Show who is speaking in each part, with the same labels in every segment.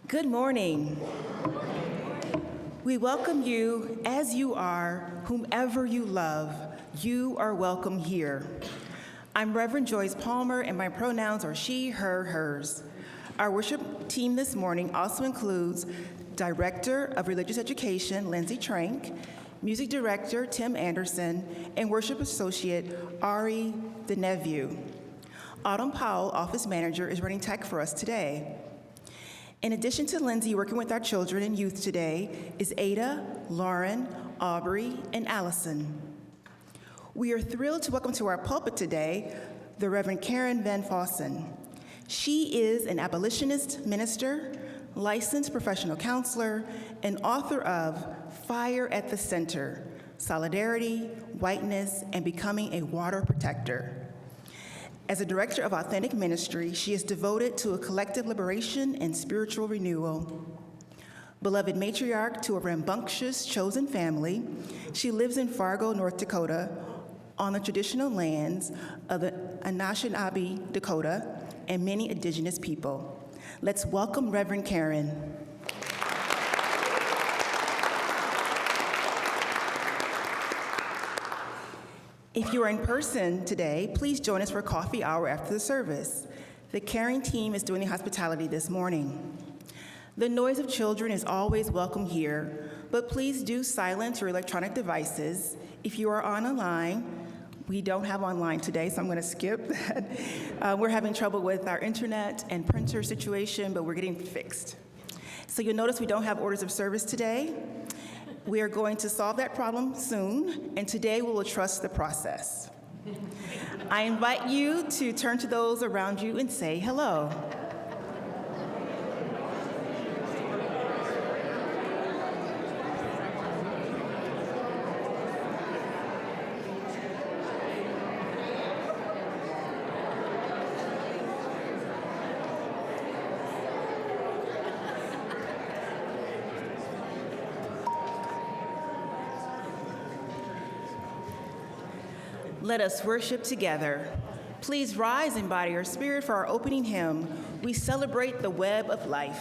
Speaker 1: Good morning. We welcome you as you are, whomever you love. You are welcome here. I'm Reverend Joyce Palmer, and my pronouns are she, her, hers. Our worship team this morning also includes Director of Religious Education, Lindsay Trank, Music Director, Tim Anderson, and Worship Associate, Ari DeNevue. Autumn Powell, Office Manager, is running tech for us today. In addition to Lindsay working with our children and youth today is Ada, Lauren, Aubrey, and Allison. We are thrilled to welcome to our pulpit today the Reverend Karen Van Fossan. She is an abolitionist minister, licensed professional counselor, and author of Fire at the Center, Solidarity, Whiteness, and Becoming a Water Protector. As a director of Authentic Ministry, she is devoted to a collective liberation and spiritual renewal. Beloved matriarch to a rambunctious chosen family, she lives in Fargo, North Dakota, on the traditional lands of the Anishinaabe Dakota and many indigenous people. Let's welcome Reverend Karen. If you are in person today, please join us for coffee hour after the service. The caring team is doing the hospitality this morning. The noise of children is always welcome here, but please do silence your electronic devices. If you are on a line, we don't have online today, so I'm going to skip that. We're having trouble with our internet and printer situation, but we're getting fixed. So you'll notice we don't have orders of service today. We are going to solve that problem soon, and today we will trust the process. I invite you to turn to those around you and say hello. Let us worship together. Please rise and body your spirit for our opening hymn. We celebrate the web of life.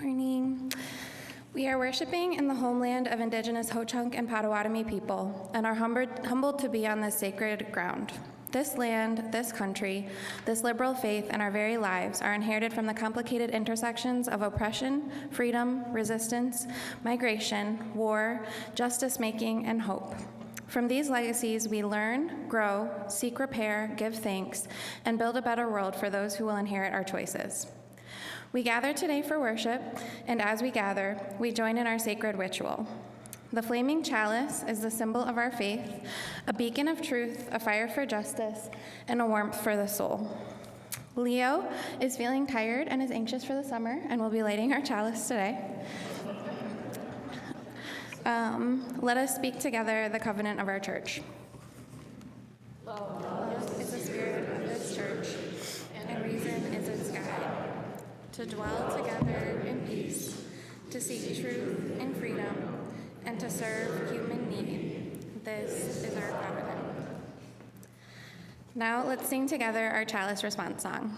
Speaker 2: Morning. We are worshiping in the homeland of Indigenous Ho-Chunk and Potawatomi people and are humbled to be on this sacred ground. This land, this country, this liberal faith, and our very lives are inherited from the complicated intersections of oppression, freedom, resistance, migration, war, justice-making, and hope. From these legacies, we learn, grow, seek repair, give thanks, and build a better world for those who will inherit our choices. We gather today for worship, and as we gather, we join in our sacred ritual. The flaming chalice is the symbol of our faith, a beacon of truth, a fire for justice, and a warmth for the soul. Leo is feeling tired and is anxious for the summer and will be lighting our chalice today. Let us speak together the covenant of our church. Love is the spirit of this church, and reason is its guide. To dwell together in peace, to seek truth in freedom, and to serve human need. This is our covenant. Now let's sing together our chalice response song.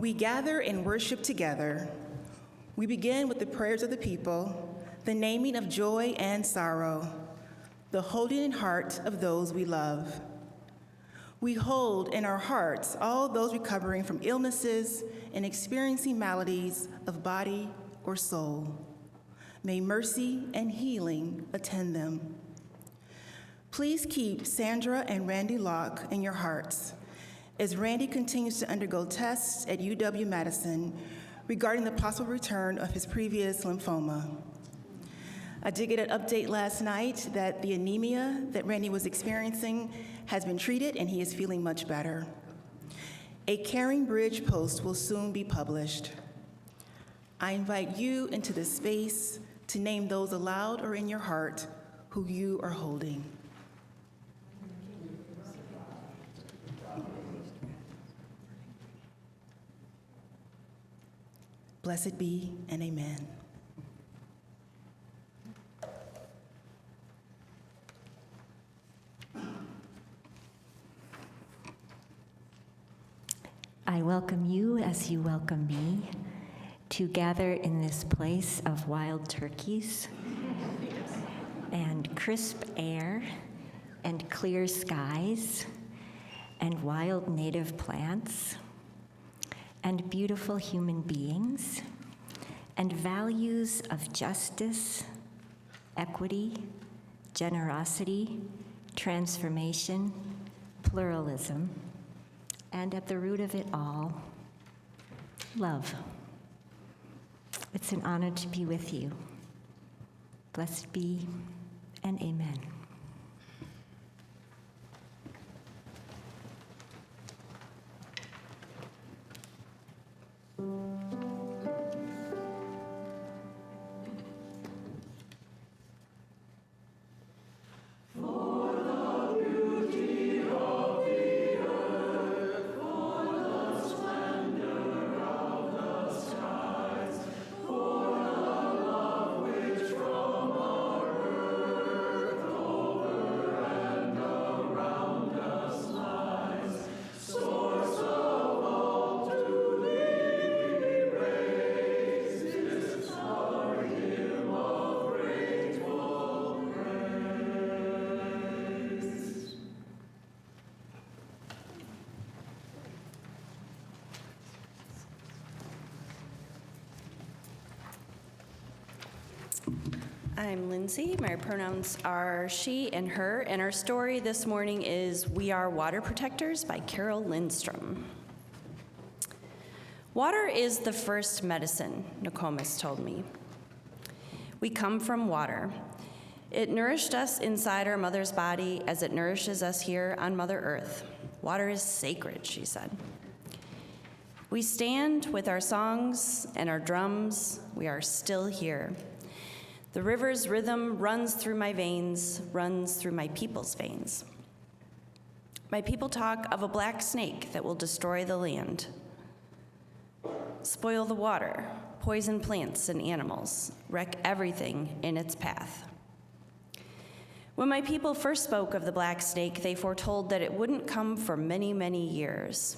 Speaker 1: We gather and worship together. We begin with the prayers of the people, the naming of joy and sorrow, the holding in heart of those we love. We hold in our hearts all those recovering from illnesses and experiencing maladies of body or soul. May mercy and healing attend them. Please keep Sandra and Randy Locke in your hearts as Randy continues to undergo tests at UW-Madison regarding the possible return of his previous lymphoma. I did get an update last night that the anemia that Randy was experiencing has been treated and he is feeling much better. A Caring Bridge post will soon be published. I invite you into this space to name those aloud or in your heart who you are holding. Blessed be and amen.
Speaker 3: I welcome you as you welcome me to gather in this place of wild turkeys and crisp air and clear skies and wild native plants and beautiful human beings and values of justice, equity, generosity, transformation, pluralism, and at the root of it all, love. It's an honor to be with you. Blessed be and amen.
Speaker 4: I'm Lindsay. My pronouns are she and her, and our story this morning is We Are Water Protectors by Carol Lindstrom. Water is the first medicine, Nokomis told me. We come from water. It nourished us inside our mother's body as it nourishes us here on Mother Earth. Water is sacred, she said. We stand with our songs and our drums. We are still here. The river's rhythm runs through my veins, runs through my people's veins. My people talk of a black snake that will destroy the land, spoil the water, poison plants and animals, wreck everything in its path. When my people first spoke of the black snake, they foretold that it wouldn't come for many, many years.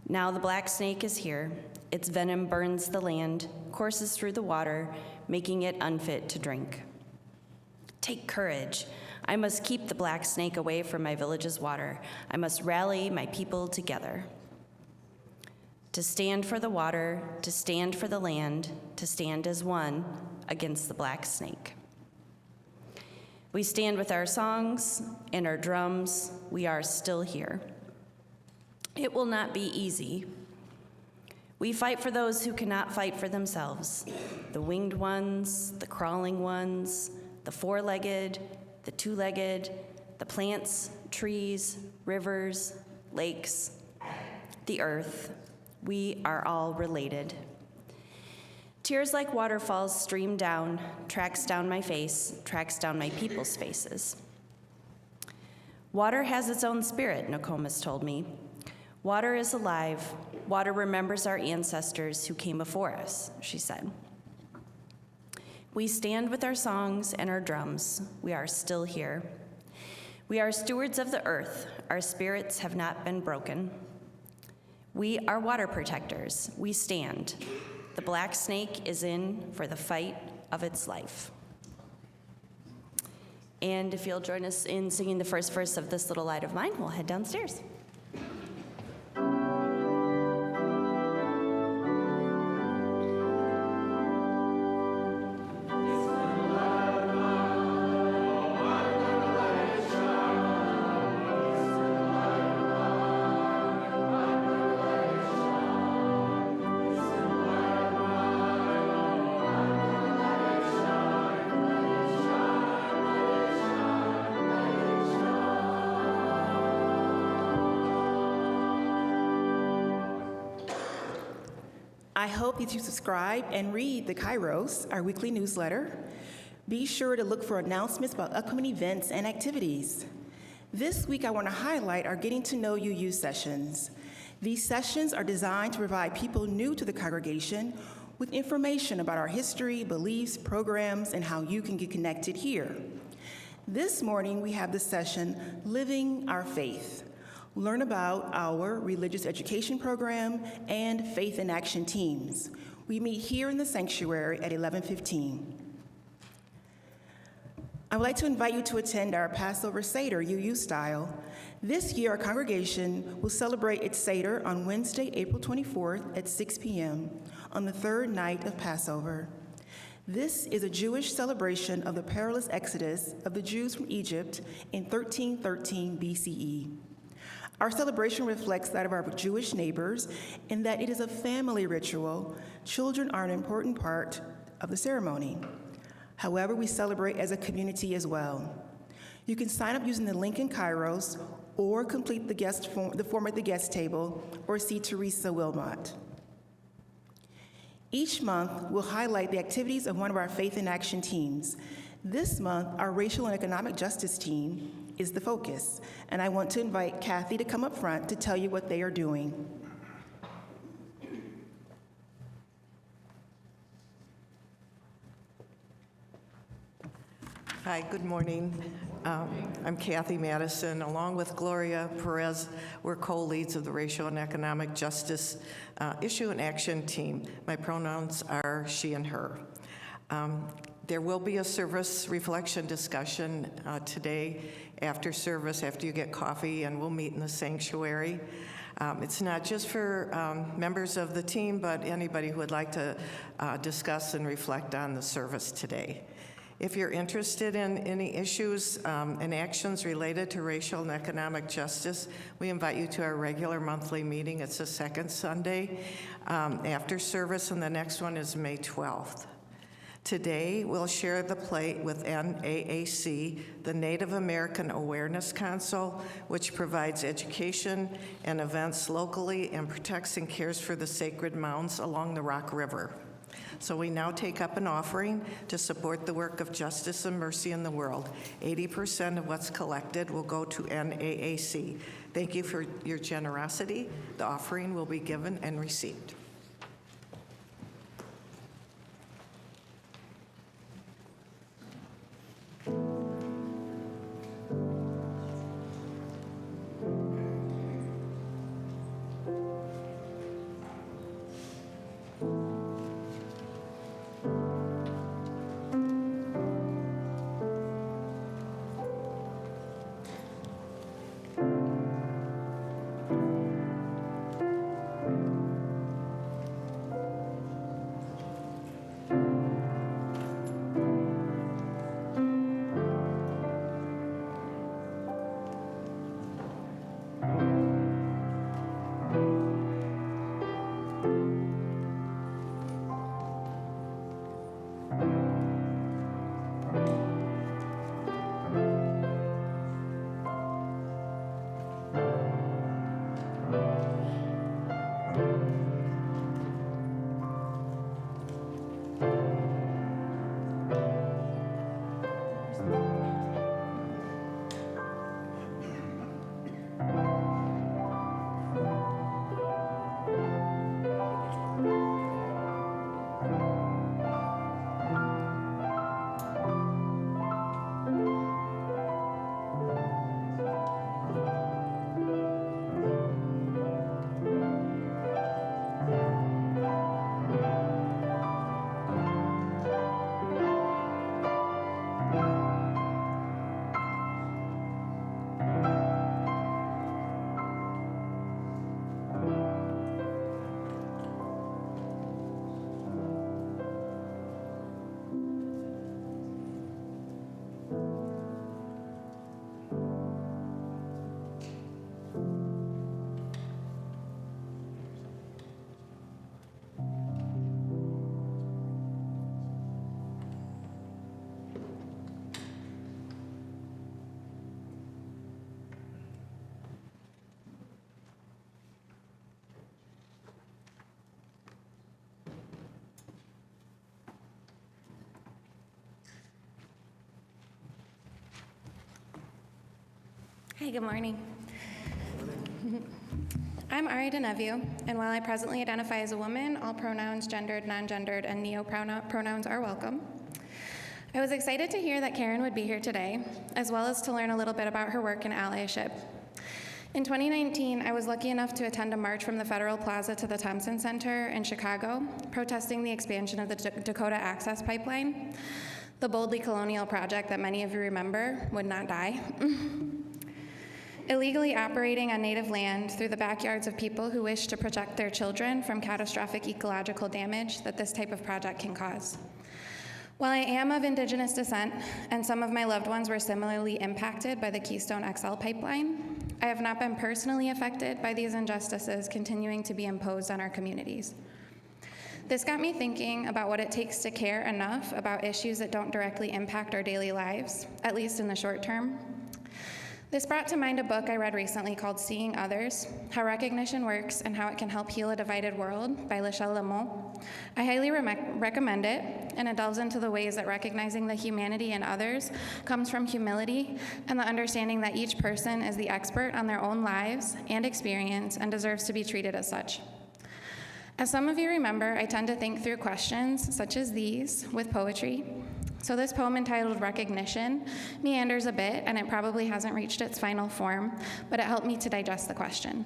Speaker 4: Now the black snake is here. Its venom burns the land, courses through the water, making it unfit to drink. Take courage. I must keep the black snake away from my village's water. I must rally my people together. To stand for the water, to stand for the land, to stand as one against the black snake. We stand with our songs and our drums. We are still here. It will not be easy. We fight for those who cannot fight for themselves, the winged ones, the crawling ones, the four-legged, the two-legged, the plants, trees, rivers, lakes, the earth. We are all related. Tears like waterfalls stream down, tracks down my face, tracks down my people's faces. Water has its own spirit, Nokomis told me. Water is alive. Water remembers our ancestors who came before us, she said. We stand with our songs and our drums. We are still here. We are stewards of the earth. Our spirits have not been broken. We are water protectors. We stand. The black snake is in for the fight of its life. And if you'll join us in singing the first verse of This Little Light of Mine, we'll head downstairs.
Speaker 1: I hope that you subscribe and read the Kairos, our weekly newsletter. Be sure to look for announcements about upcoming events and activities. This week, I want to highlight our Getting to Know You youth sessions. These sessions are designed to provide people new to the congregation with information about our history, beliefs, programs, and how you can get connected here. This morning, we have the session, Living Our Faith. Learn about our religious education program and faith in action teams. We meet here in the sanctuary at 11:15. I would like to invite you to attend our Passover Seder UU style. This year, our congregation will celebrate its Seder on Wednesday, April 24th at 6 p.m. on the third night of Passover. This is a Jewish celebration of the perilous exodus of the Jews from Egypt in 1313 BCE. Our celebration reflects that of our Jewish neighbors in that it is a family ritual. Children are an important part of the ceremony. However, we celebrate as a community as well. You can sign up using the link in Kairos or complete the form at the guest table or see Teresa Wilmot. Each month, we'll highlight the activities of one of our Faith in Action teams. This month, our Racial and Economic Justice team is the focus, and I want to invite Kathy to come up front to tell you what they are doing.
Speaker 5: Hi, good morning. I'm Kathy Madison. Along with Gloria Perez, we're co-leads of the Racial and Economic Justice Issue and Action Team. My pronouns are she and her. There will be a service reflection discussion today after service, after you get coffee, and we'll meet in the sanctuary. It's not just for members of the team, but anybody who would like to discuss and reflect on the service today. If you're interested in any issues and actions related to racial and economic justice, we invite you to our regular monthly meeting. It's the second Sunday after service, and the next one is May 12th. Today, we'll share the plate with NAAC, the Native American Awareness Council, which provides education and events locally and protects and cares for the sacred mounds along the Rock River. So we now take up an offering to support the work of justice and mercy in the world. 80% of what's collected will go to NAAC. Thank you for your generosity. The offering will be given and received.
Speaker 2: Hi, good morning. I'm Ari Denevue, and while I presently identify as a woman, all pronouns, gendered, non-gendered, and neo-pronouns are welcome. I was excited to hear that Karen would be here today, as well as to learn a little bit about her work in allyship. In 2019, I was lucky enough to attend a march from the Federal Plaza to the Thompson Center in Chicago, protesting the expansion of the Dakota Access Pipeline. The boldly colonial project that many of you remember would not die. Illegally operating on native land through the backyards of people who wish to protect their children from catastrophic ecological damage that this type of project can cause. While I am of Indigenous descent, and some of my loved ones were similarly impacted by the Keystone XL pipeline, I have not been personally affected by these injustices continuing to be imposed on our communities. This got me thinking about what it takes to care enough about issues that don't directly impact our daily lives, at least in the short term. This brought to mind a book I read recently called Seeing Others, How Recognition Works and How It Can Help Heal a Divided World by Lachelle Lemont. I highly recommend it, and it delves into the ways that recognizing the humanity in others comes from humility and the understanding that each person is the expert on their own lives and experience and deserves to be treated as such. As some of you remember, I tend to think through questions such as these with poetry. So this poem entitled Recognition meanders a bit, and it probably hasn't reached its final form, but it helped me to digest the question.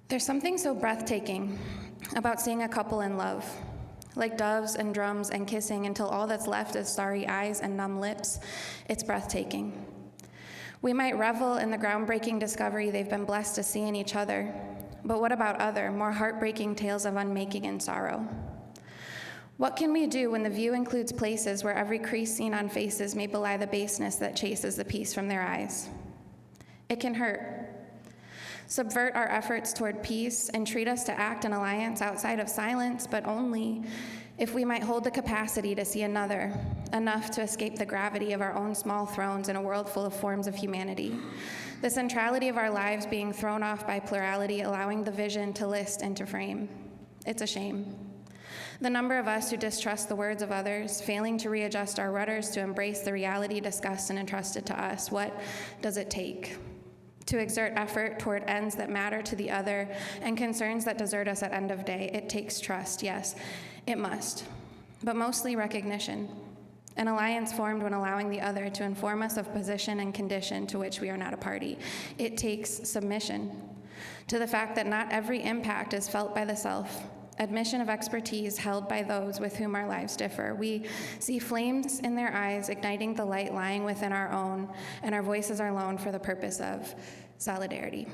Speaker 2: There's something so breathtaking about seeing a couple in love, like doves and drums and kissing until all that's left is starry eyes and numb lips. It's breathtaking. We might revel in the groundbreaking discovery they've been blessed to see in each other, but what about other, more heartbreaking tales of unmaking and sorrow? What can we do when the view includes places where every crease seen on faces may belie the baseness that chases the peace from their eyes? It can hurt. Subvert our efforts toward peace and treat us to act in alliance outside of silence, but only if we might hold the capacity to see another, enough to escape the gravity of our own small thrones in a world full of forms of humanity. The centrality of our lives being thrown off by plurality, allowing the vision to list and to frame. It's a shame. The number of us who distrust the words of others, failing to readjust our rudders to embrace the reality discussed and entrusted to us. What does it take? To exert effort toward ends that matter to the other and concerns that desert us at end of day. It takes trust, yes, it must, but mostly recognition. An alliance formed when allowing the other to inform us of position and condition to which we are not a party. It takes submission to the fact that not every impact is felt by the self. Admission of expertise held by those with whom our lives differ. We see flames in their eyes, igniting the light lying within our own, and our voices are loaned for the purpose of solidarity.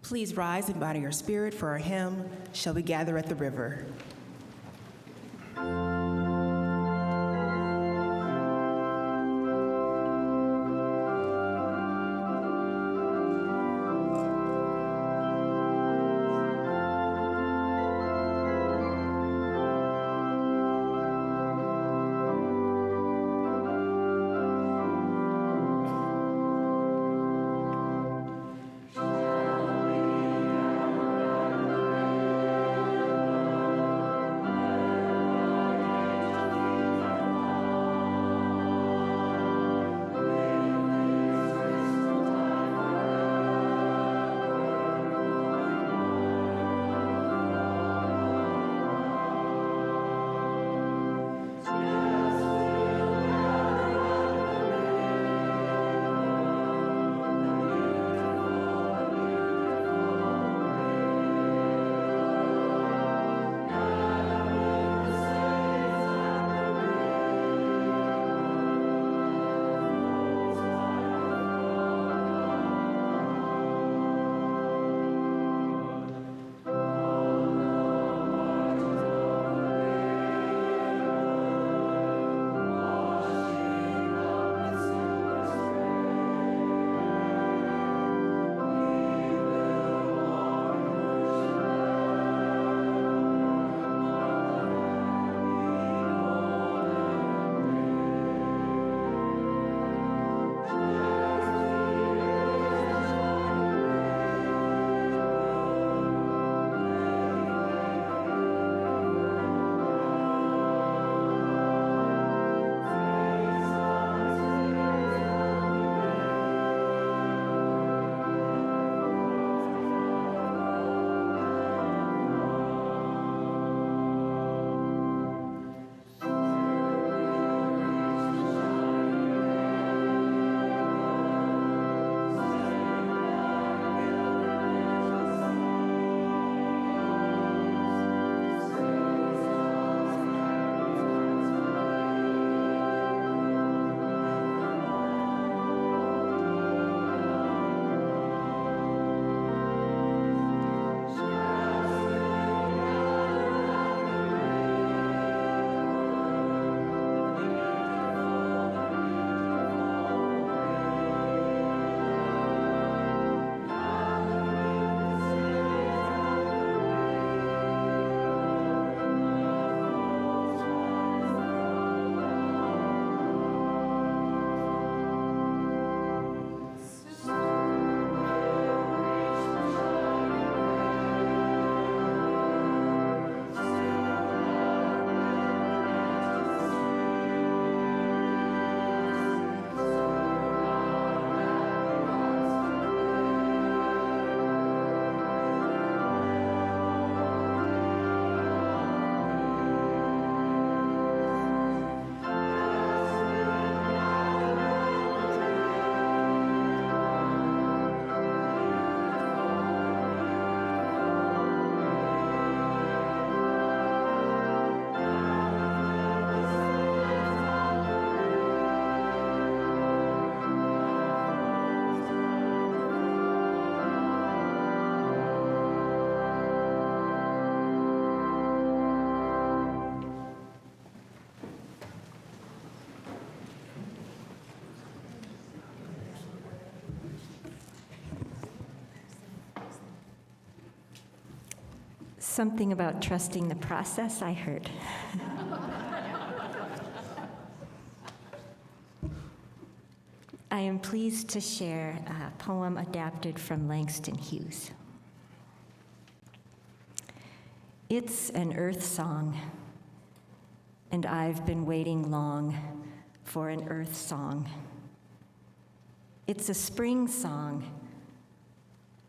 Speaker 1: Please rise and bow to your spirit for our hymn, Shall We Gather at the River?
Speaker 3: Something about trusting the process, I heard. I am pleased to share a poem adapted from Langston Hughes. It's an earth song, and I've been waiting long for an earth song. It's a spring song.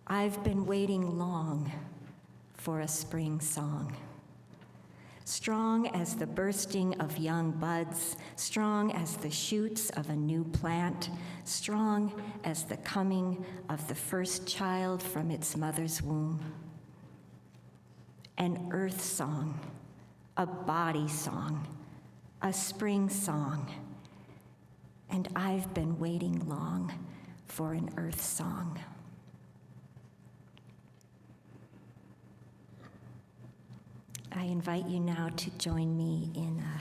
Speaker 3: I've been waiting long for a spring song. Strong as the bursting of young buds, strong as the shoots of a new plant, strong as the coming of the first child from its mother's womb. An earth song, a body song, a spring song, and I've been waiting long for an earth song. I invite you now to join me in a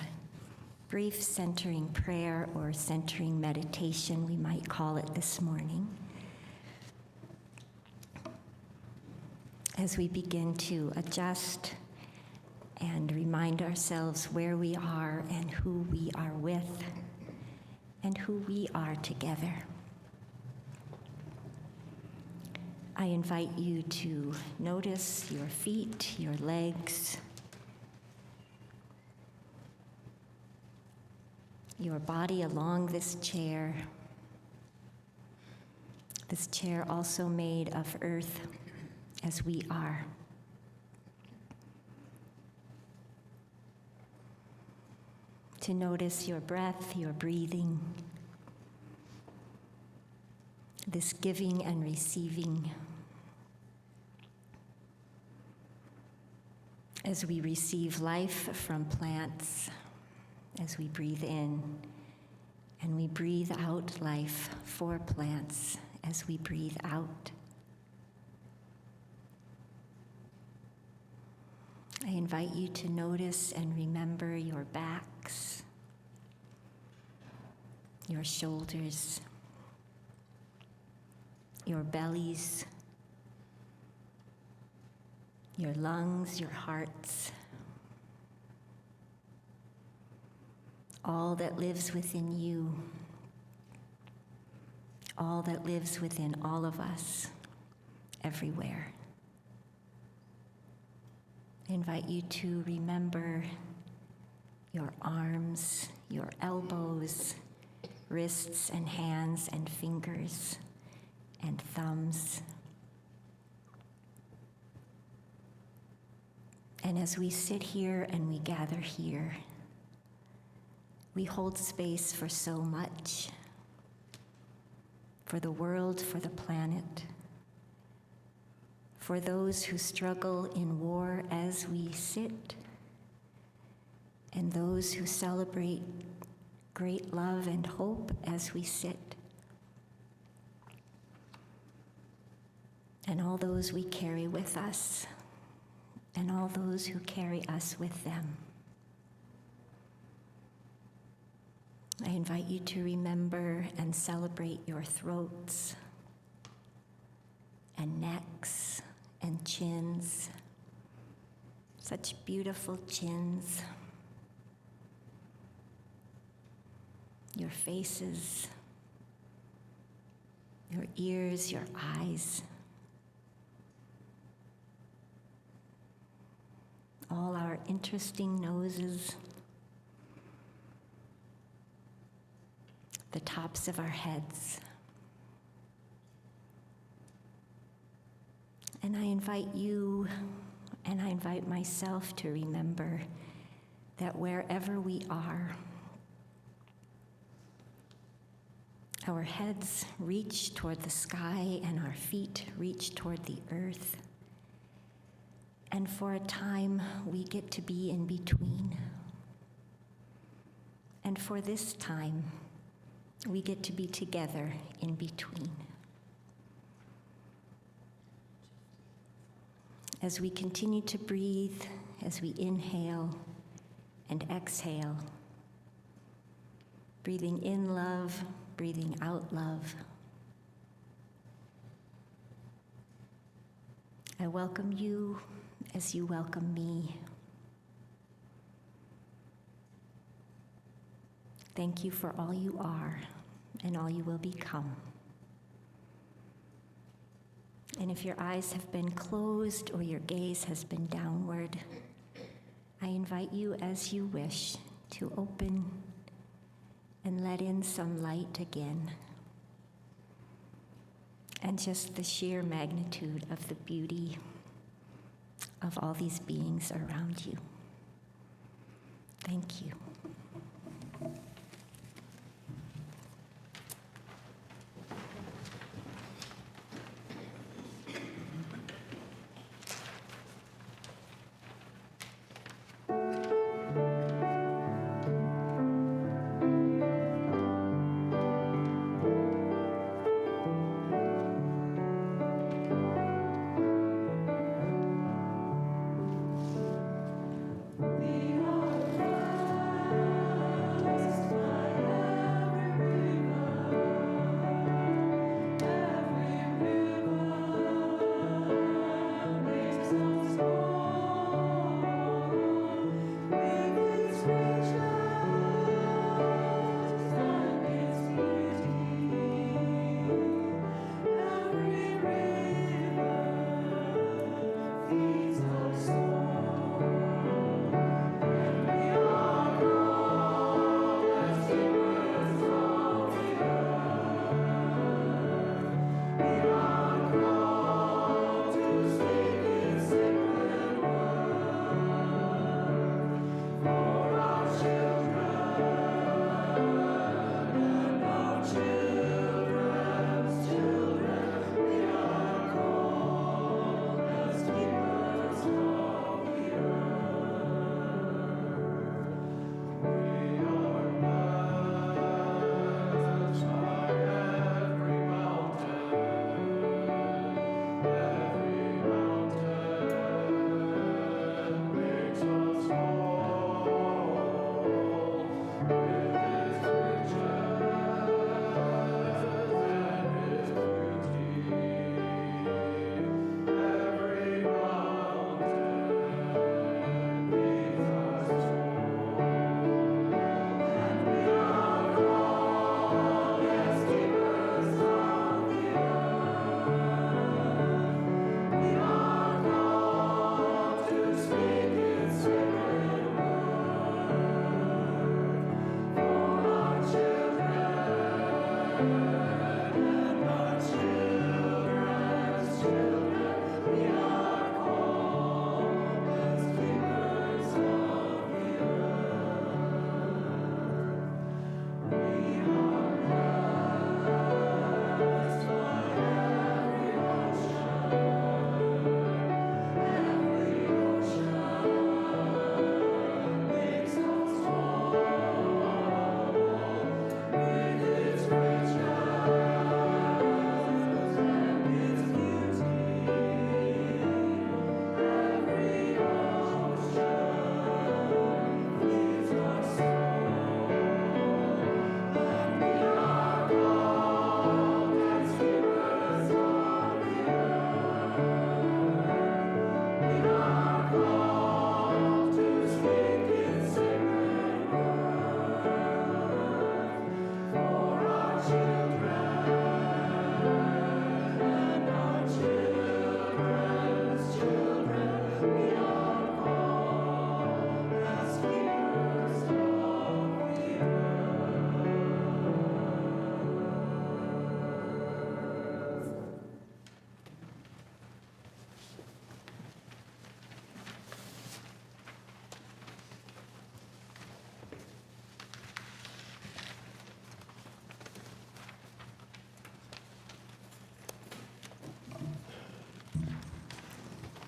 Speaker 3: brief centering prayer or centering meditation, we might call it this morning, as we begin to adjust and remind ourselves where we are and who we are with and who we are together. I invite you to notice your feet, your legs, your body along this chair also made of earth as we are. To notice your breath, your breathing, this giving and receiving. As we receive life from plants, as we breathe in, and we breathe out life for plants as we breathe out. I invite you to notice and remember your backs, your shoulders, your bellies, your lungs, your hearts, all that lives within you, all that lives within all of us, everywhere. I invite you to remember your arms, your elbows, wrists and hands and fingers and thumbs. And as we sit here and we gather here, we hold space for so much, for the world, for the planet, for those who struggle in war as we sit, and those who celebrate great love and hope as we sit, and all those we carry with us, and all those who carry us with them. I invite you to remember and celebrate your throats and necks and chins, such beautiful chins, your faces, your ears, your eyes, all our interesting noses, the tops of our heads. And I invite you, and I invite myself to remember that wherever we are, our heads reach toward the sky and our feet reach toward the earth. And for a time, we get to be in between. And for this time, we get to be together in between. As we continue to breathe, as we inhale and exhale, breathing in love, breathing out love. I welcome you as you welcome me. Thank you for all you are and all you will become. And if your eyes have been closed or your gaze has been downward, I invite you as you wish to open and let in some light again, and just the sheer magnitude of the beauty of all these beings around you. Thank you.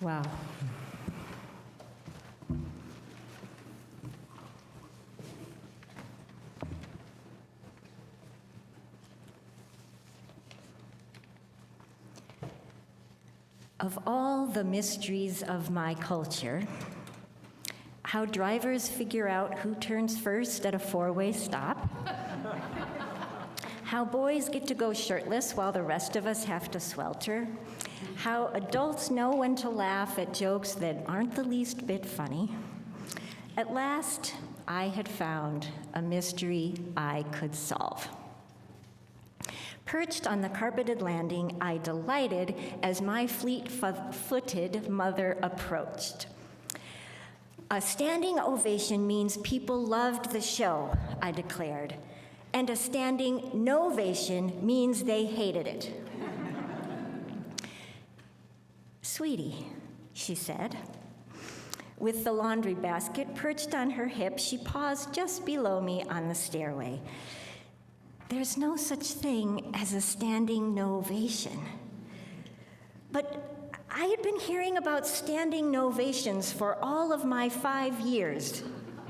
Speaker 3: Wow. Of all the mysteries of my culture, how drivers figure out who turns first at a four-way stop, how boys get to go shirtless while the rest of us have to swelter, how adults know when to laugh at jokes that aren't the least bit funny. At last, I had found a mystery I could solve. Perched on the carpeted landing, I delighted as my fleet-footed mother approached. A standing ovation means people loved the show, I declared, and a standing novation means they hated it. Sweetie, she said. With the laundry basket perched on her hip, she paused just below me on the stairway. There's no such thing as a standing novation. But I had been hearing about standing novations for all of my 5 years,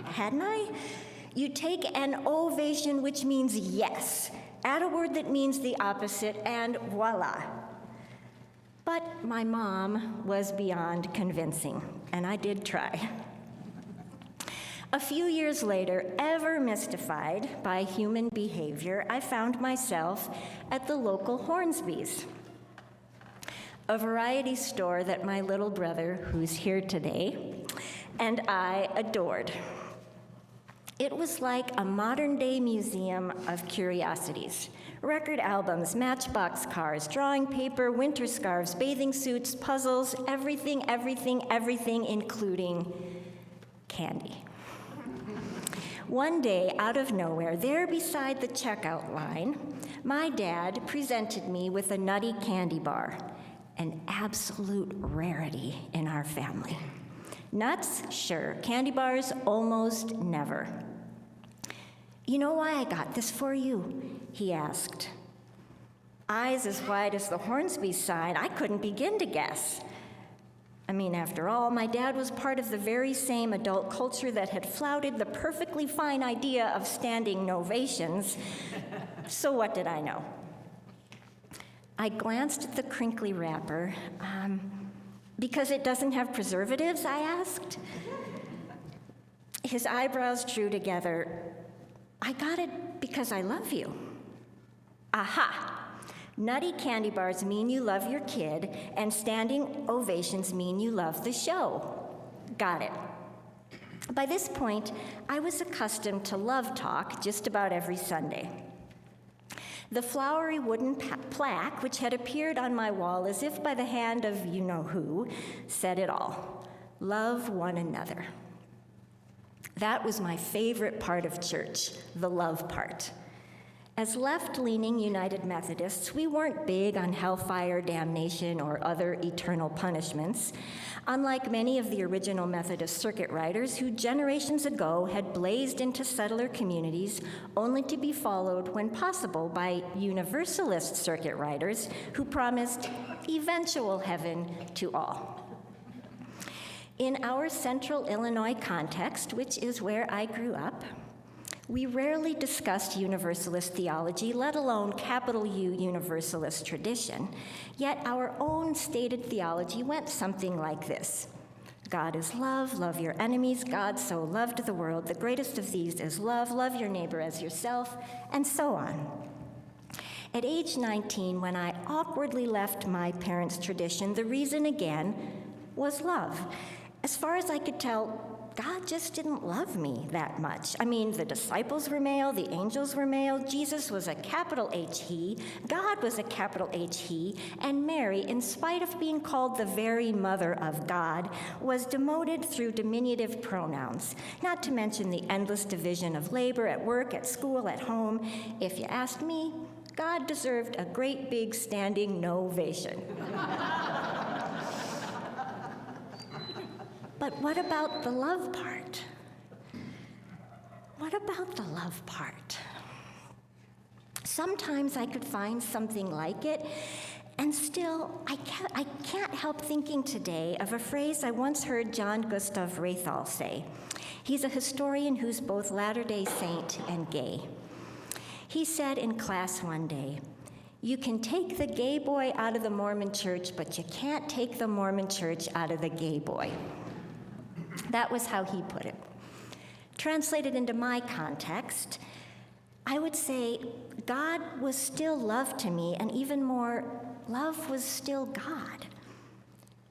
Speaker 3: hadn't I? You take an ovation, which means yes, add a word that means the opposite, and voila. But my mom was beyond convincing, and I did try. A few years later, ever mystified by human behavior, I found myself at the local Hornsby's, a variety store that my little brother, who's here today, and I adored. It was like a modern-day museum of curiosities. Record albums, matchbox cars, drawing paper, winter scarves, bathing suits, puzzles, everything, including candy. One day, out of nowhere, there beside the checkout line, my dad presented me with a nutty candy bar, an absolute rarity in our family. Nuts? Sure. Candy bars? Almost never. You know why I got this for you? He asked. Eyes as wide as the Hornsby sign, I couldn't begin to guess. I mean, after all, my dad was part of the very same adult culture that had flouted the perfectly fine idea of standing novations. So what did I know? I glanced at the crinkly wrapper. Because it doesn't have preservatives, I asked. His eyebrows drew together. I got it because I love you. Aha! Nutty candy bars mean you love your kid, and standing ovations mean you love the show. Got it. By this point, I was accustomed to love talk just about every Sunday. The flowery wooden plaque, which had appeared on my wall as if by the hand of you-know-who, said it all. Love one another. That was my favorite part of church, the love part. As left-leaning United Methodists, we weren't big on hellfire, damnation, or other eternal punishments, unlike many of the original Methodist circuit riders who generations ago had blazed into settler communities only to be followed, when possible, by Universalist circuit riders who promised eventual heaven to all. In our central Illinois context, which is where I grew up, we rarely discussed Universalist theology, let alone capital U Universalist tradition, yet our own stated theology went something like this. God is love, love your enemies, God so loved the world, the greatest of these is love, love your neighbor as yourself, and so on. At age 19, when I awkwardly left my parents' tradition, the reason again was love. As far as I could tell, God just didn't love me that much. I mean, the disciples were male, the angels were male, Jesus was a capital H he, God was a capital H he, and Mary, in spite of being called the very mother of God, was demoted through diminutive pronouns, not to mention the endless division of labor at work, at school, at home. If you asked me, God deserved a great big standing novation. But what about the love part? What about the love part? Sometimes I could find something like it, and still, I can't help thinking today of a phrase I once heard John Gustav Rathal say. He's a historian who's both Latter-day Saint and gay. He said in class one day, "You can take the gay boy out of the Mormon church, but you can't take the Mormon church out of the gay boy." That was how he put it. Translated into my context, I would say God was still love to me, and even more, love was still God.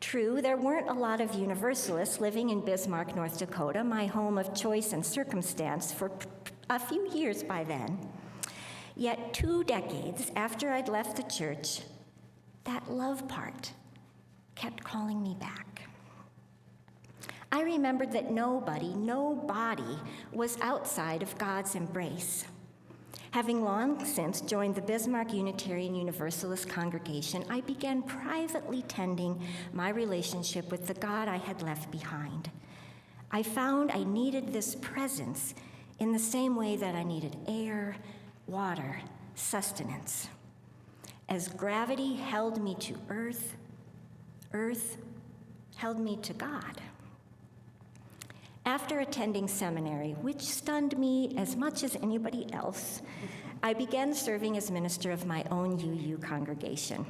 Speaker 3: True, there weren't a lot of Universalists living in Bismarck, North Dakota, my home of choice and circumstance for a few years by then. Yet 2 decades after I'd left the church, that love part kept calling me back. I remembered that nobody was outside of God's embrace. Having long since joined the Bismarck Unitarian Universalist congregation, I began privately tending my relationship with the God I had left behind. I found I needed this presence in the same way that I needed air, water, sustenance. As gravity held me to earth, earth held me to God. After attending seminary, which stunned me as much as anybody else, I began serving as minister of my own UU congregation.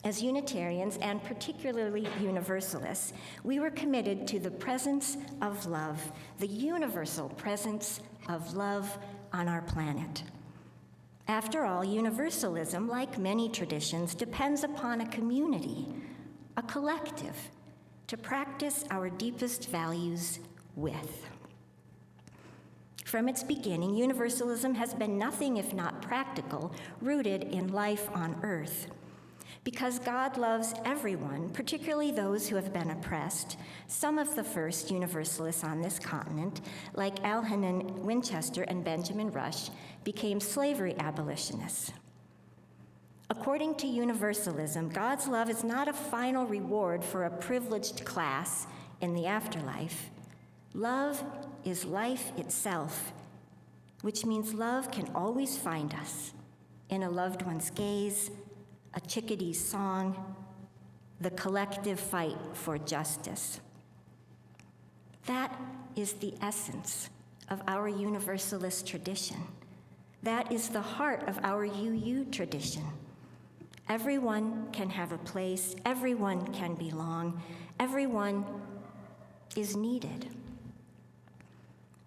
Speaker 3: As Unitarians, and particularly Universalists, we were committed to the presence of love, the universal presence of love on our planet. After all, Universalism, like many traditions, depends upon a community, a collective, to practice our deepest values with. From its beginning, Universalism has been nothing if not practical, rooted in life on earth. Because God loves everyone, particularly those who have been oppressed, some of the first Universalists on this continent, like Alhanan Winchester and Benjamin Rush, became slavery abolitionists. According to Universalism, God's love is not a final reward for a privileged class in the afterlife. Love is life itself, which means love can always find us in a loved one's gaze, a chickadee's song, the collective fight for justice. That is the essence of our Universalist tradition. That is the heart of our UU tradition. Everyone can have a place, everyone can belong, everyone is needed.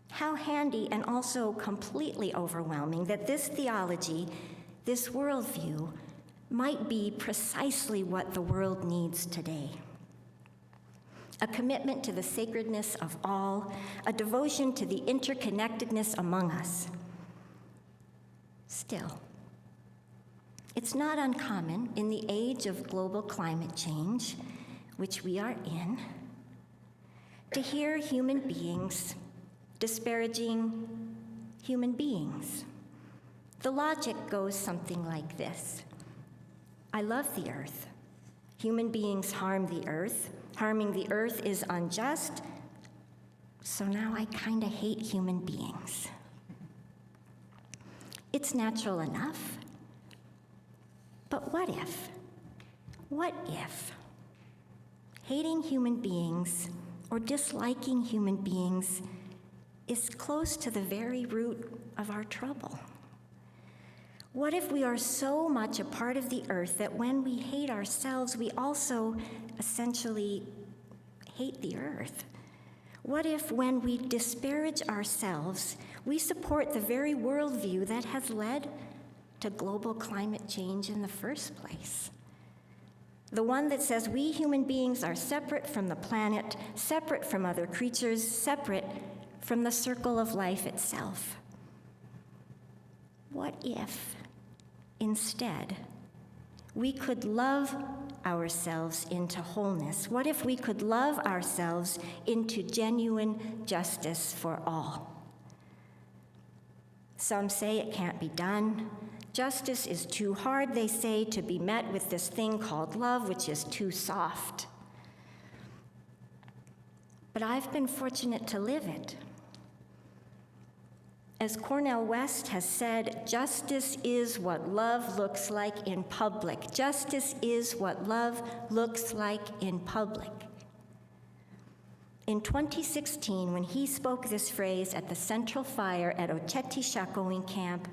Speaker 3: How handy and also completely overwhelming that this theology, this worldview, might be precisely what the world needs today. A commitment to the sacredness of all, a devotion to the interconnectedness among us. Still, it's not uncommon in the age of global climate change, which we are in, to hear human beings disparaging human beings. The logic goes something like this. I love the earth. Human beings harm the earth. Harming the earth is unjust, so now I kind of hate human beings. It's natural enough. But what if hating human beings or disliking human beings is close to the very root of our trouble? What if we are so much a part of the earth that when we hate ourselves, we also essentially hate the earth? What if when we disparage ourselves, we support the very worldview that has led to global climate change in the first place? The one that says we human beings are separate from the planet, separate from other creatures, separate from the circle of life itself. What if, instead, we could love ourselves into wholeness? What if we could love ourselves into genuine justice for all? Some say it can't be done. Justice is too hard, they say, to be met with this thing called love, which is too soft. But I've been fortunate to live it. As Cornel West has said, justice is what love looks like in public. Justice is what love looks like in public. In 2016, when he spoke this phrase at the Central Fire at Ocheti Shakowin Camp,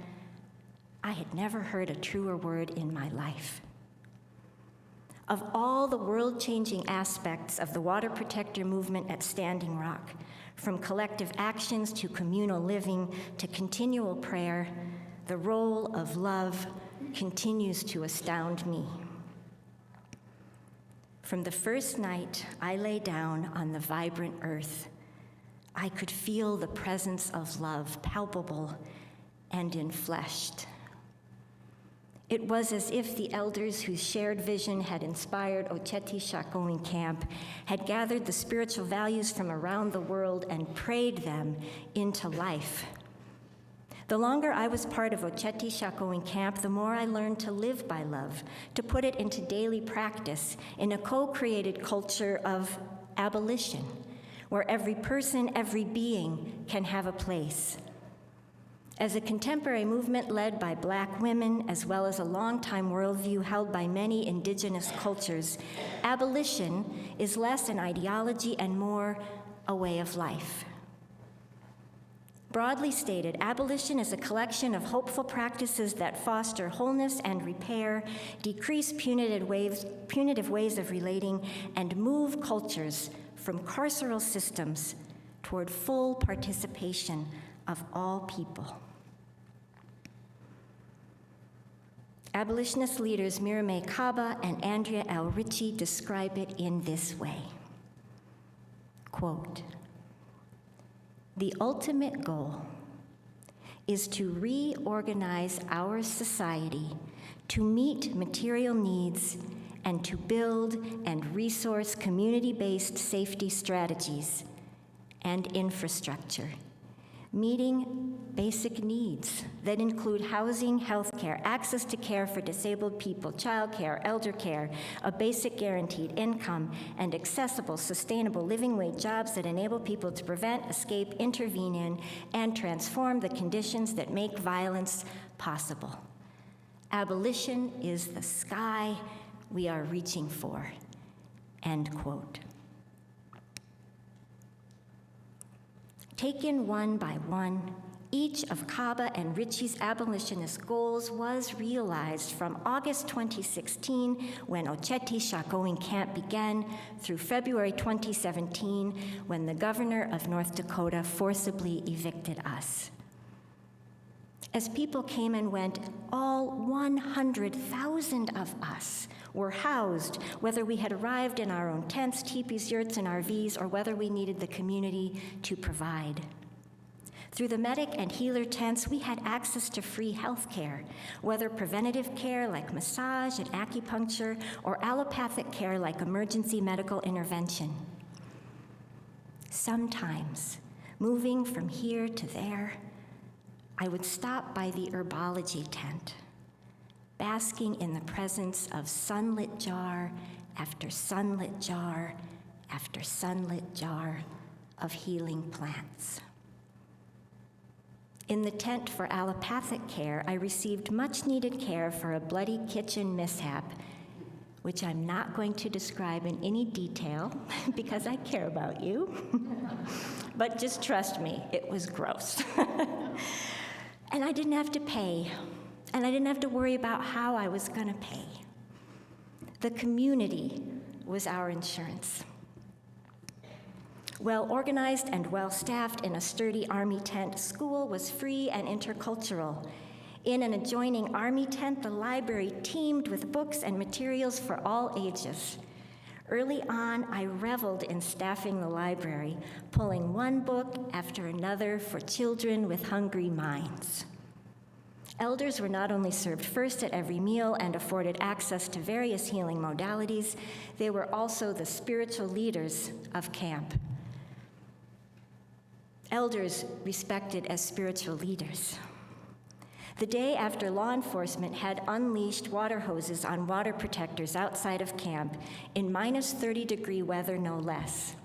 Speaker 3: I had never heard a truer word in my life. Of all the world-changing aspects of the water protector movement at Standing Rock, from collective actions to communal living to continual prayer, the role of love continues to astound me. From the first night I lay down on the vibrant earth, I could feel the presence of love palpable and enfleshed. It was as if the elders whose shared vision had inspired Ocheti Shakowin Camp had gathered the spiritual values from around the world and prayed them into life. The longer I was part of Ocheti Shakowin Camp, the more I learned to live by love, to put it into daily practice in a co-created culture of abolition, where every person, every being can have a place. As a contemporary movement led by Black women, as well as a longtime worldview held by many indigenous cultures, abolition is less an ideology and more a way of life. Broadly stated, abolition is a collection of hopeful practices that foster wholeness and repair, decrease punitive ways of relating, and move cultures from carceral systems toward full participation of all people. Abolitionist leaders Mireille Kaba and Andrea L. Ritchie describe it in this way, quote, "The ultimate goal is to reorganize our society to meet material needs and to build and resource community-based safety strategies and infrastructure, meeting basic needs that include housing, healthcare, access to care for disabled people, childcare, elder care, a basic guaranteed income, and accessible, sustainable living wage jobs that enable people to prevent, escape, intervene in, and transform the conditions that make violence possible. Abolition is the sky we are reaching for," end quote. Taken one by one, each of Kaba and Ritchie's abolitionist goals was realized from August 2016, when Ocheti Shakowin Camp began, through February 2017, when the governor of North Dakota forcibly evicted us. As people came and went, all 100,000 of us were housed, whether we had arrived in our own tents, teepees, yurts, and RVs, or whether we needed the community to provide. Through the medic and healer tents, we had access to free health care, whether preventative care like massage and acupuncture, or allopathic care like emergency medical intervention. Sometimes, moving from here to there, I would stop by the herbology tent, basking in the presence of sunlit jar after sunlit jar after sunlit jar of healing plants. In the tent for allopathic care, I received much-needed care for a bloody kitchen mishap, which I'm not going to describe in any detail because I care about you. But just trust me, it was gross. And I didn't have to pay, and I didn't have to worry about how I was going to pay. The community was our insurance. Well-organized and well-staffed in a sturdy Army tent, school was free and intercultural. In an adjoining Army tent, the library teemed with books and materials for all ages. Early on, I reveled in staffing the library, pulling one book after another for children with hungry minds. Elders were not only served first at every meal and afforded access to various healing modalities, they were also the spiritual leaders of camp. Elders respected as spiritual leaders. The day after law enforcement had unleashed water hoses on water protectors outside of camp in -30-degree weather, no less.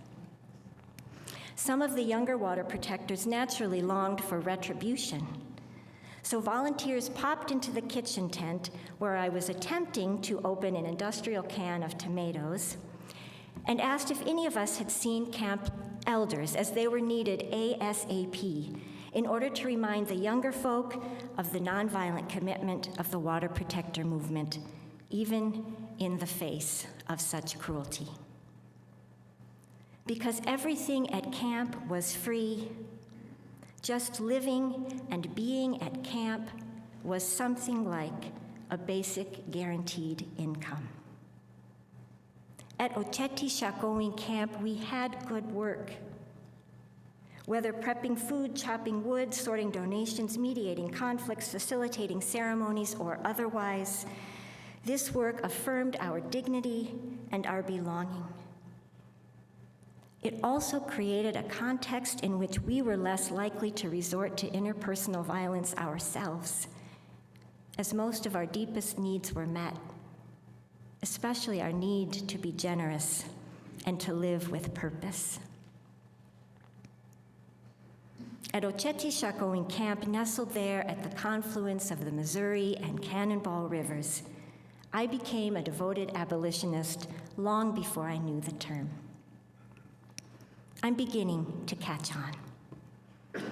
Speaker 3: Some of the younger water protectors naturally longed for retribution. So volunteers popped into the kitchen tent where I was attempting to open an industrial can of tomatoes and asked if any of us had seen camp elders, as they were needed ASAP, in order to remind the younger folk of the nonviolent commitment of the water protector movement, even in the face of such cruelty. Because everything at camp was free, just living and being at camp was something like a basic guaranteed income. At Ocheti Shakowin Camp, we had good work. Whether prepping food, chopping wood, sorting donations, mediating conflicts, facilitating ceremonies, or otherwise, this work affirmed our dignity and our belonging. It also created a context in which we were less likely to resort to interpersonal violence ourselves, as most of our deepest needs were met, especially our need to be generous and to live with purpose. At Ocheti Shakowin Camp, nestled there at the confluence of the Missouri and Cannonball Rivers, I became a devoted abolitionist long before I knew the term. I'm beginning to catch on.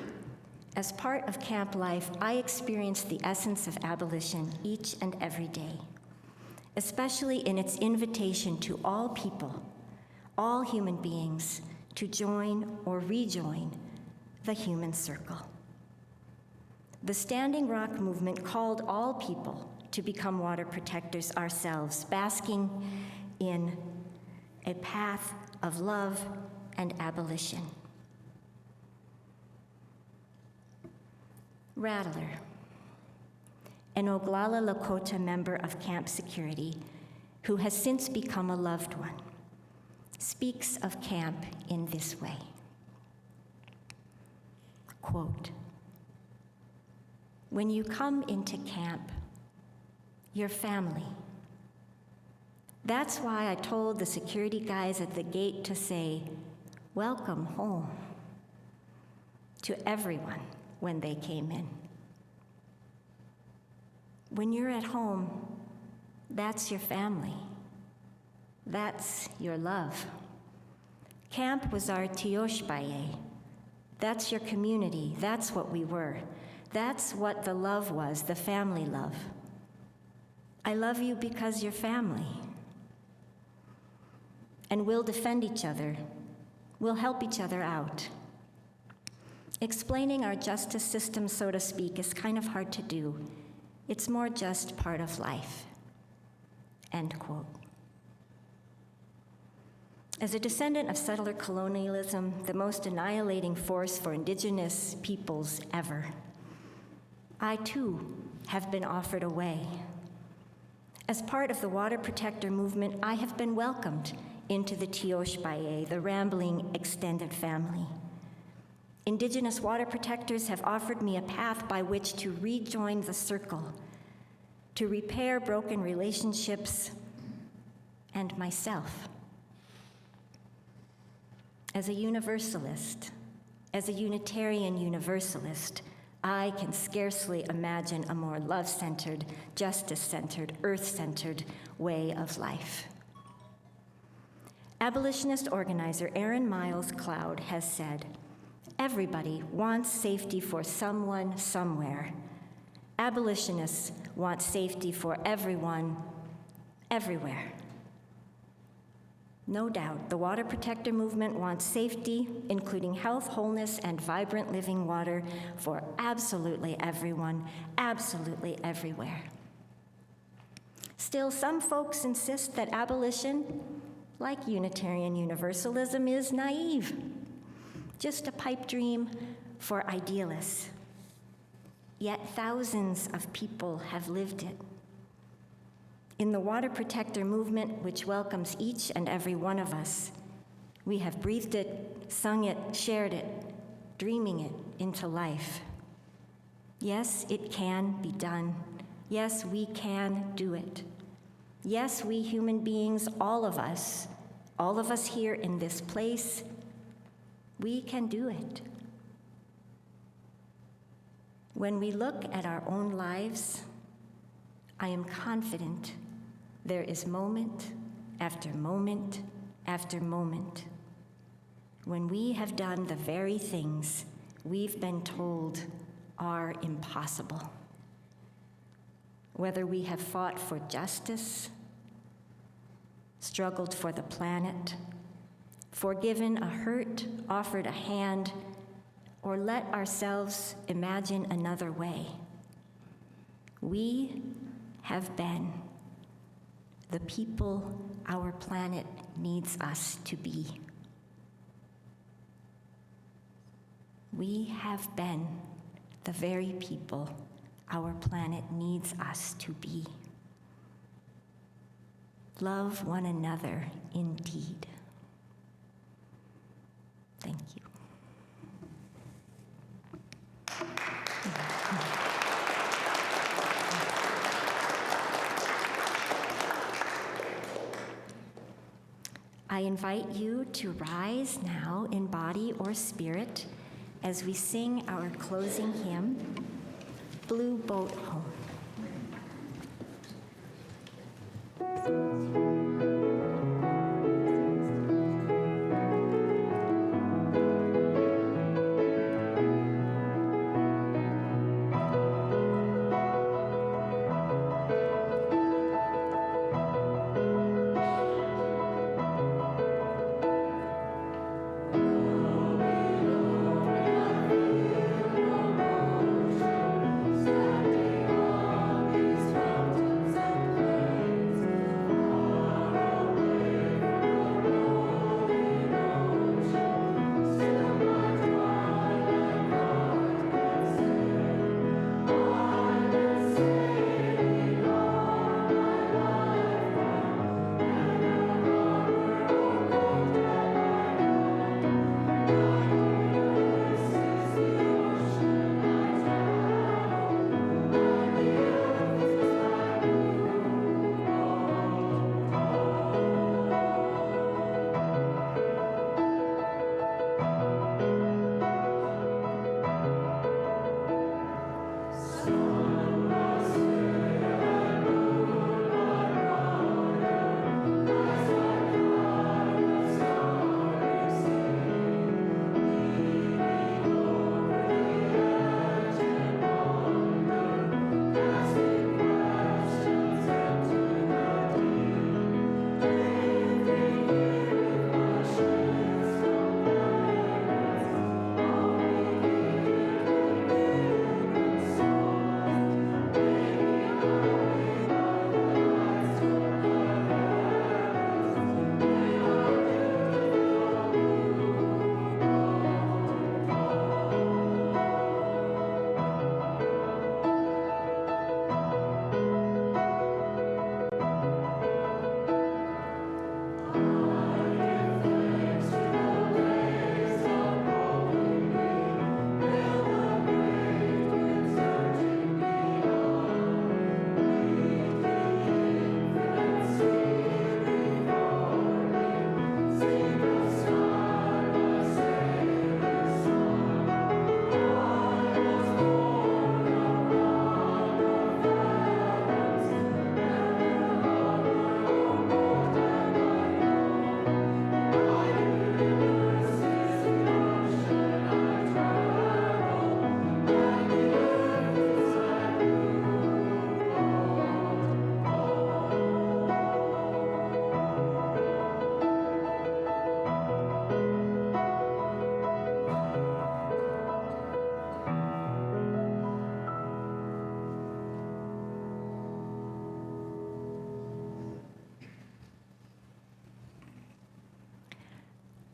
Speaker 3: As part of camp life, I experienced the essence of abolition each and every day, especially in its invitation to all people, all human beings, to join or rejoin the human circle. The Standing Rock movement called all people to become water protectors ourselves, basking in a path of love and abolition. Rattler, an Oglala Lakota member of camp security who has since become a loved one, speaks of camp in this way. Quote, "When you come into camp, you're family. That's why I told the security guys at the gate to say, 'Welcome home,' to everyone when they came in. When you're at home, that's your family. That's your love. Camp was our tioshbaye. That's your community. That's what we were. That's what the love was, the family love. I love you because you're family. And we'll defend each other. We'll help each other out." Explaining our justice system, so to speak, is kind of hard to do. It's more just part of life. End quote. As a descendant of settler colonialism, the most annihilating force for indigenous peoples ever, I too have been offered a way. As part of the water protector movement, I have been welcomed into the tioshbaye, the rambling extended family. Indigenous water protectors have offered me a path by which to rejoin the circle, to repair broken relationships, and myself. As a universalist, as a Unitarian Universalist, I can scarcely imagine a more love-centered, justice-centered, earth-centered way of life. Abolitionist organizer Aaron Miles Cloud has said, "Everybody wants safety for someone somewhere. Abolitionists want safety for everyone, everywhere." No doubt, the water protector movement wants safety, including health, wholeness, and vibrant living water for absolutely everyone, absolutely everywhere. Still, some folks insist that abolition, like Unitarian Universalism, is naive, just a pipe dream for idealists. Yet thousands of people have lived it. In the water protector movement, which welcomes each and every one of us, we have breathed it, sung it, shared it, dreaming it into life. Yes, it can be done. Yes, we can do it. Yes, we human beings, all of us here in this place, we can do it. When we look at our own lives, I am confident there is moment after moment after moment when we have done the very things we've been told are impossible. Whether we have fought for justice, struggled for the planet, forgiven a hurt, offered a hand, or let ourselves imagine another way. We have been the people our planet needs us to be. We have been the very people our planet needs us to be. Love one another indeed. Thank you. I invite you to rise now in body or spirit as we sing our closing hymn, Blue Boat Home.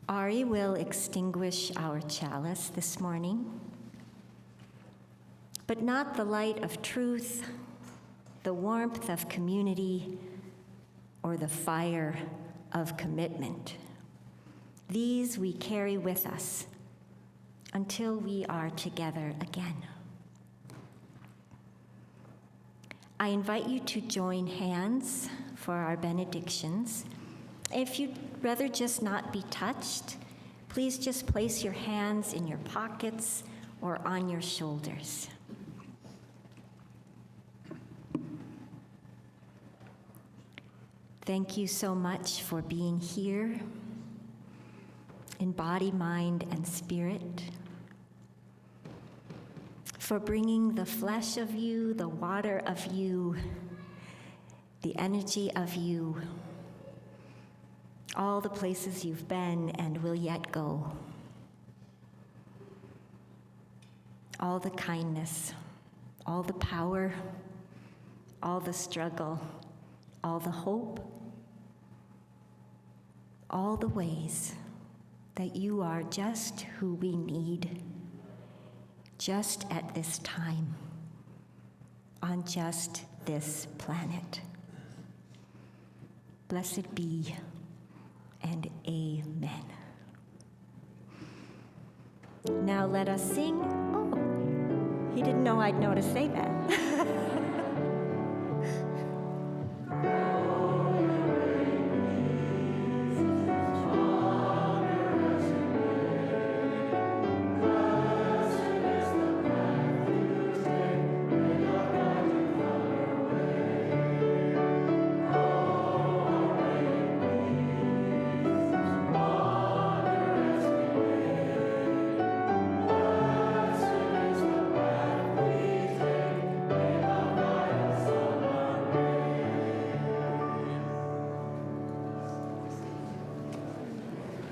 Speaker 3: Ari will extinguish our chalice this morning, but not the light of truth, the warmth of community, or the fire of commitment. These we carry with us until we are together again. I invite you to join hands for our benedictions. If you'd rather just not be touched, please just place your hands in your pockets or on your shoulders. Thank you so much for being here in body, mind, and spirit, for bringing the flesh of you, the water of you, the energy of you, all the places you've been and will yet go, all the kindness, all the power, all the struggle, all the hope, all the ways that you are just who we need, just at this time, on just this planet. Blessed be, and amen. Now let us sing. Oh, he didn't know I'd know to say that.